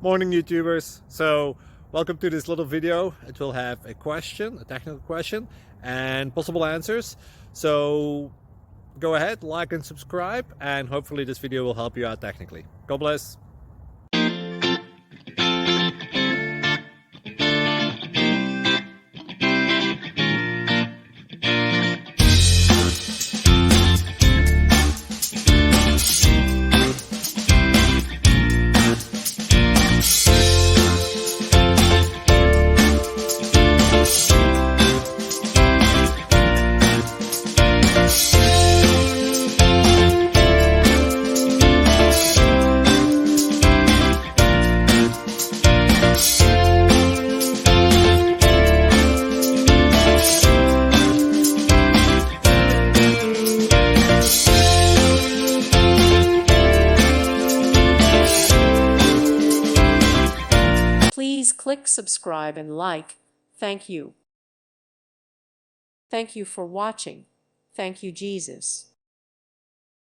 Morning YouTubers. So welcome to this little video. It will have a question, a technical question, and possible answers. So go ahead, like and subscribe, and hopefully this video will help you out technically. God bless. Please click subscribe and like. Thank you. Thank you for watching. Thank you, Jesus.